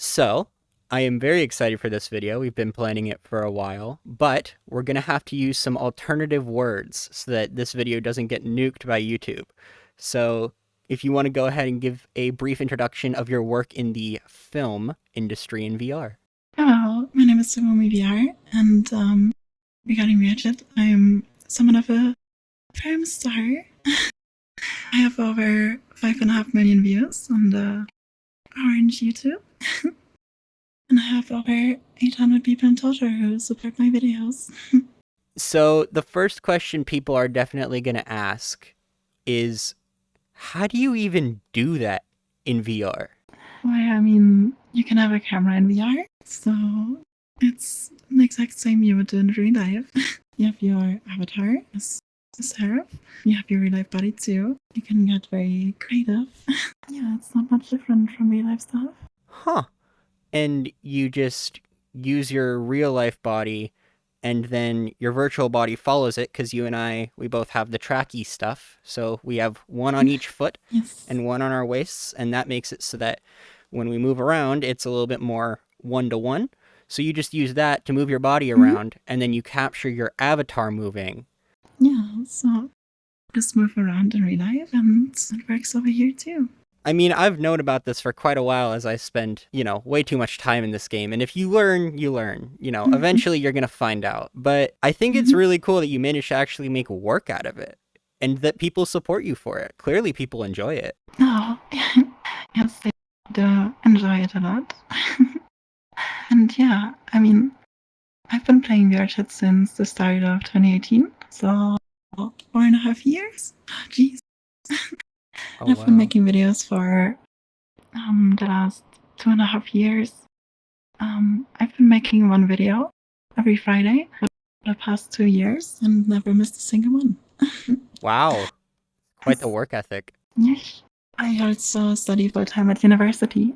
So, I am very excited for this video. We've been planning it for a while, but we're going to have to use some alternative words so that this video doesn't get nuked by YouTube. So, if you want to go ahead and give a brief introduction of your work in the film industry in VR. Hello, my name is OwOme VR, and regarding VRChat, I'm somewhat of a film star. I have over 5.5 million views on the Orange YouTube, and I have over 800 people in total who support my videos. So, the first question people are definitely going to ask is, how do you even do that in VR? Well, I mean, you can have a camera in VR, so it's the exact same you would do in real life. You have your avatar as a seraph. You have your real life body too. You can get very creative. Yeah, it's not much different from real life stuff. Huh. And you just use your real life body and then your virtual body follows it because you and we both have the tracky stuff. So we have one on each foot Yes. and one on our waists, and that makes it so that when we move around, it's a little bit more one-to-one. So you just use that to move your body around, and then you capture your avatar moving. Yeah, so just move around in real life, and it works over here too. I mean, I've known about this for quite a while as I spend, way too much time in this game. And if you learn, you learn. Eventually you're going to find out. But I think it's really cool that you managed to actually make work out of it and that people support you for it. Clearly people enjoy it. Oh, yes, they do enjoy it a lot. And yeah, I mean, I've been playing VRChat since the start of 2018, so 4.5 years. Jeez. Oh, I've wow. been making videos for the last 2.5 years. I've been making one video every Friday for the past 2 years and never missed a single one. Wow. Quite the work ethic. Yes. I also study full-time at university.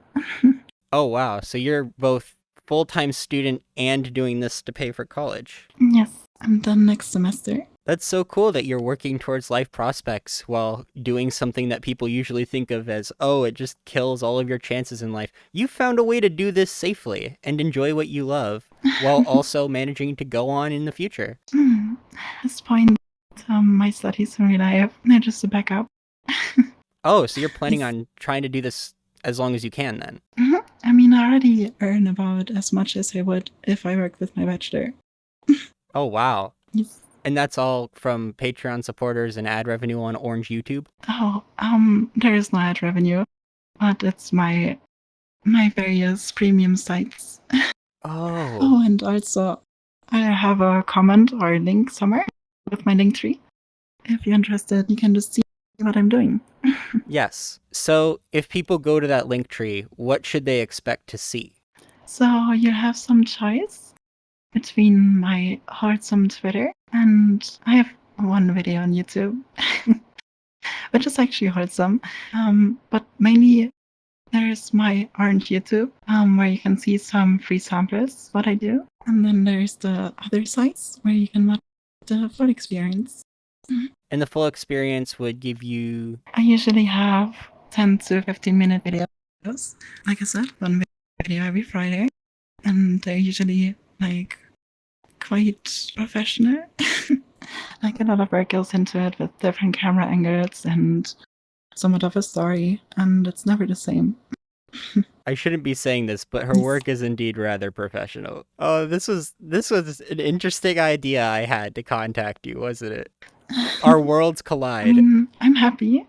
Oh, wow. So you're both full-time student and doing this to pay for college. Yes, I'm done next semester. That's so cool that you're working towards life prospects while doing something that people usually think of as, oh, it just kills all of your chances in life. You found a way to do this safely and enjoy what you love while also managing to go on in the future. At this point, my studies in real life, they're just a backup. Oh, so you're planning on trying to do this as long as you can then? I mean, I already earn about as much as I would if I worked with my bachelor. Oh, wow. Yes. And that's all from Patreon supporters and ad revenue on Orange YouTube? Oh, there is no ad revenue, but it's my various premium sites. Oh. Oh, and also I have a comment or a link somewhere with my link tree. If you're interested, you can just see what I'm doing. Yes. So if people go to that link tree, what should they expect to see? So you have some choice between my wholesome Twitter and I have one video on YouTube, which is actually wholesome. But mainly there's my Orange YouTube, where you can see some free samples, what I do. And then there's the other sites where you can watch the full experience. And the full experience would give you... I usually have 10 to 15-minute videos. Like I said, one video every Friday. And they're usually like quite professional. Like a lot of work goes into it with different camera angles and somewhat of a story, and it's never the same. I shouldn't be saying this, but her work is indeed rather professional. Oh, this was an interesting idea I had to contact you, wasn't it? Our worlds collide. I mean, I'm happy.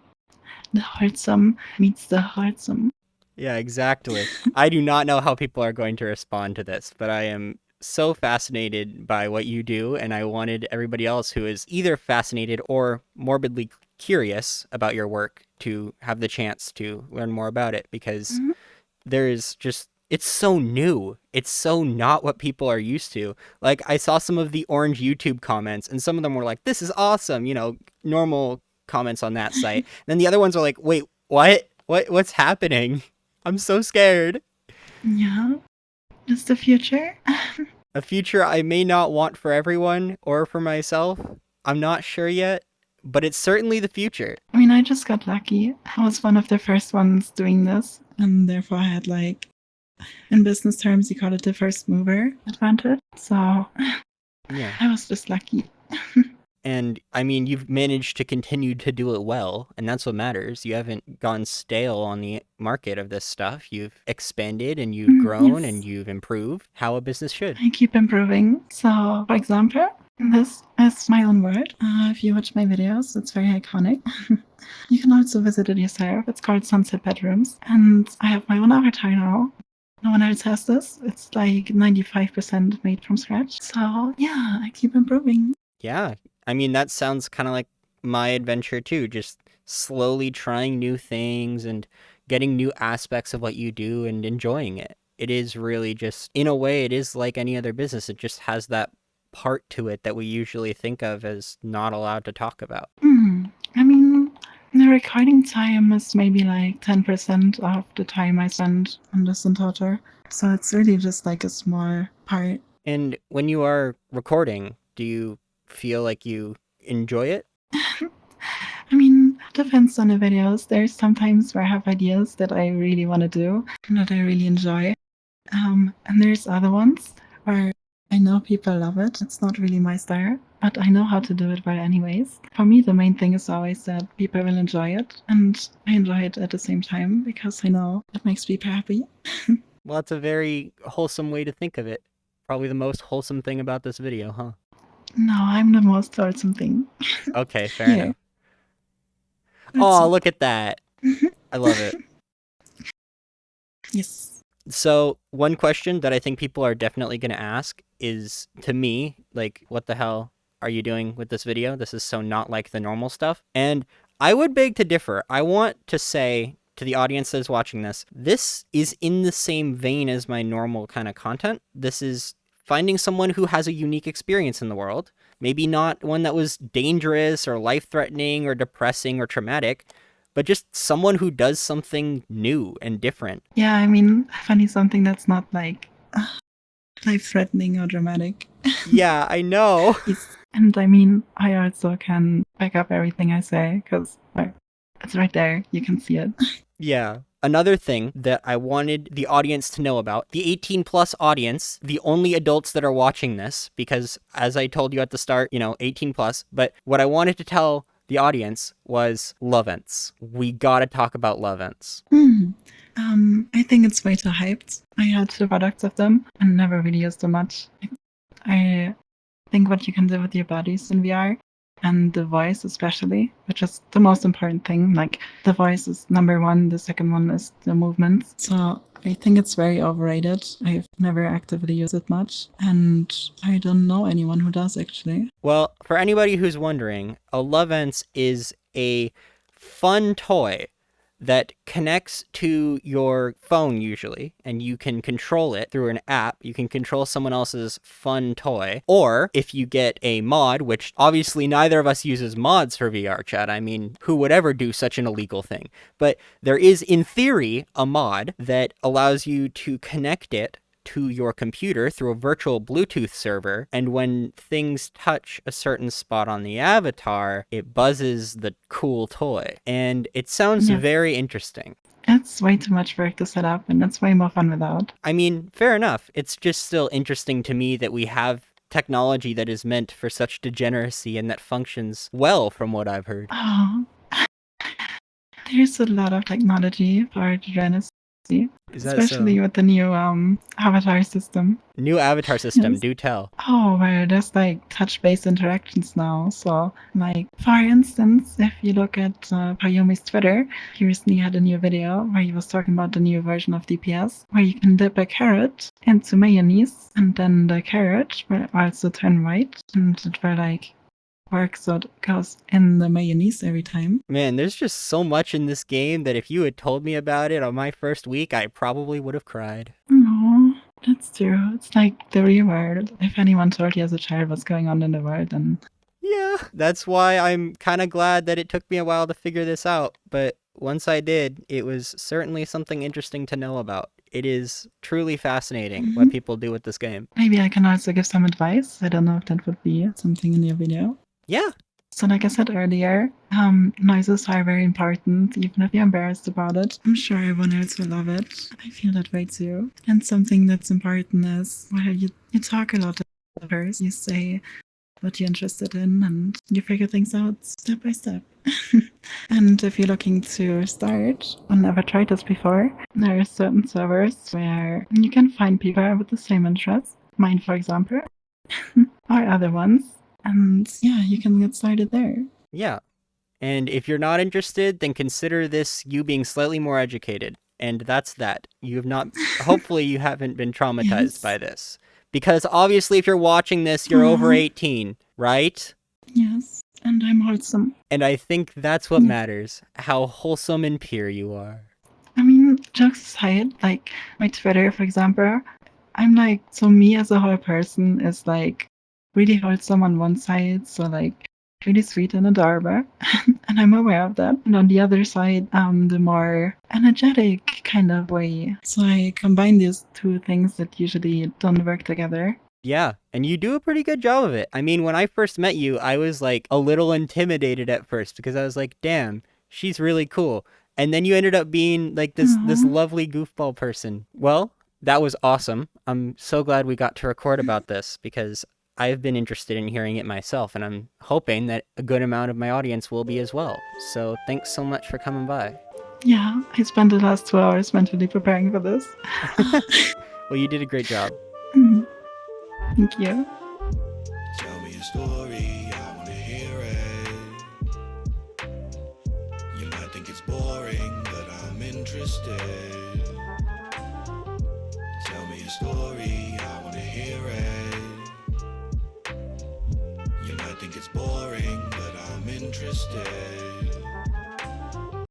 The wholesome meets the wholesome. Yeah, exactly. I do not know how people are going to respond to this, but I am so fascinated by what you do, and I wanted everybody else who is either fascinated or morbidly curious about your work to have the chance to learn more about it, because there's just, it's so new. It's so not what people are used to. Like, I saw some of the Orange YouTube comments, and some of them were like, this is awesome, normal comments on that site. Then the other ones are like, wait, what? What's happening? I'm so scared. Yeah, it's the future. A future I may not want for everyone or for myself. I'm not sure yet, but it's certainly the future. I mean, I just got lucky. I was one of the first ones doing this, and therefore I had like In business terms, you call it the first mover advantage. So Yeah. I was just lucky. And I mean, you've managed to continue to do it well, and that's what matters. You haven't gone stale on the market of this stuff. You've expanded and you've grown and Yes, you've improved how a business should. I keep improving. So, for example, this is my own word. If you watch my videos, it's very iconic. You can also visit it yourself. It's called Sunset Bedrooms. And I have my own avatar now. No one else has this. It's like 95% made from scratch. So, yeah, I keep improving. Yeah. I mean, that sounds kind of like my adventure too, just slowly trying new things and getting new aspects of what you do and enjoying it. It is really just, in a way, it is like any other business. It just has that part to it that we usually think of as not allowed to talk about. I mean, the recording time is maybe like 10% of the time I spend on this in total. So it's really just like a small part. And when you are recording, do you feel like you enjoy it? I mean, depends on the videos. There's sometimes where I have ideas that I really want to do and that I really enjoy. And there's other ones where I know people love it. It's not really my style, but I know how to do it well anyways. For me, the main thing is always that people will enjoy it, and I enjoy it at the same time because I know it makes people happy. Well, that's a very wholesome way to think of it. Probably the most wholesome thing about this video, huh? No, I'm the most wholesome thing. Okay, fair Here, enough. let's Oh, see. look at that. I love it. Yes. So, one question that I think people are definitely going to ask is to me, like, what the hell are you doing with this video? This is so not like the normal stuff. And I would beg to differ. I want to say to the audience that is watching this is in the same vein as my normal kind of content. This is finding someone who has a unique experience in the world. Maybe not one that was dangerous or life threatening or depressing or traumatic, but just someone who does something new and different. Yeah, I mean, funny something that's not like life-threatening or dramatic. Yeah, I know. Yes. And I mean, I also can back up everything I say because it's right there. You can see it. Yeah. Another thing that I wanted the audience to know about, the 18 plus audience, the only adults that are watching this, because as I told you at the start, 18 plus, but what I wanted to tell the audience was love ents. We gotta talk about love ents. I think it's way too hyped. I had the products of them and never really used them much. I think what you can do with your bodies in VR and the voice especially, which is the most important thing. Like the voice is number one, the second one is the movements. So I think it's very overrated. I've never actively used it much, and I don't know anyone who does actually. Well, for anybody who's wondering, a love ents is a fun toy that connects to your phone usually, and you can control it through an app. You can control someone else's fun toy. Or if you get a mod, which obviously neither of us uses mods for VRChat. I mean, who would ever do such an illegal thing? But there is, in theory, a mod that allows you to connect it to your computer through a virtual Bluetooth server, and when things touch a certain spot on the avatar, it buzzes the cool toy. And it sounds Yes. very interesting. It's way too much work to set up, and it's way more fun without. I mean, fair enough. It's just still interesting to me that we have technology that is meant for such degeneracy and that functions well, from what I've heard. Oh, there's a lot of technology for degeneracy. Is that Especially so? with the new avatar system. New avatar system, Yes. do tell. Oh, well, there's like touch-based interactions now. So, like, for instance, if you look at Payomi's Twitter, he recently had a new video where he was talking about the new version of DPS, where you can dip a carrot into mayonnaise, and then the carrot will also turn white, and it will like work so it goes in the mayonnaise every time. Man, there's just so much in this game that if you had told me about it on my first week, I probably would have cried. No, that's true. It's like the real world. If anyone told you as a child what's going on in the world, then Yeah, that's why I'm kind of glad that it took me a while to figure this out. But once I did, it was certainly something interesting to know about. It is truly fascinating what people do with this game. maybe I can also give some advice. I don't know if that would be something in your video. Yeah, So, like I said earlier, noises are very important, even if you're embarrassed about it. I'm sure everyone else will love it. I feel that way too. And something that's important is, well, you talk a lot to others. You say what you're interested in and you figure things out step by step. And if you're looking to start or never tried this before, there are certain servers where you can find people with the same interests. Mine, for example, or other ones. And yeah, you can get started there. Yeah. And if you're not interested, then consider this you being slightly more educated. And that's that. You have not, hopefully, you haven't been traumatized Yes. by this. Because obviously, if you're watching this, you're over Aw. 18, right? Yes. And I'm wholesome. And I think that's what Yeah. matters, how wholesome and pure you are. I mean, jokes aside, like my Twitter, for example, I'm like, so me as a whole person is like really wholesome on one side, so like really sweet and adorable, and I'm aware of that. And on the other side, the more energetic kind of way. So I combine these two things that usually don't work together. Yeah, and you do a pretty good job of it. I mean, when I first met you, I was like a little intimidated at first because I was like, "Damn, she's really cool." And then you ended up being like this Aw. lovely goofball person. Well, that was awesome. I'm so glad we got to record about this because I've been interested in hearing it myself, and I'm hoping that a good amount of my audience will be as well. So, thanks so much for coming by. Yeah, I spent the last 2 hours mentally preparing for this. Well, you did a great job. Thank you. Tell me a story, I wanna hear it. You might think it's boring, but I'm interested. Tell me a story, I wanna hear it. You might think it's boring, but I'm interested.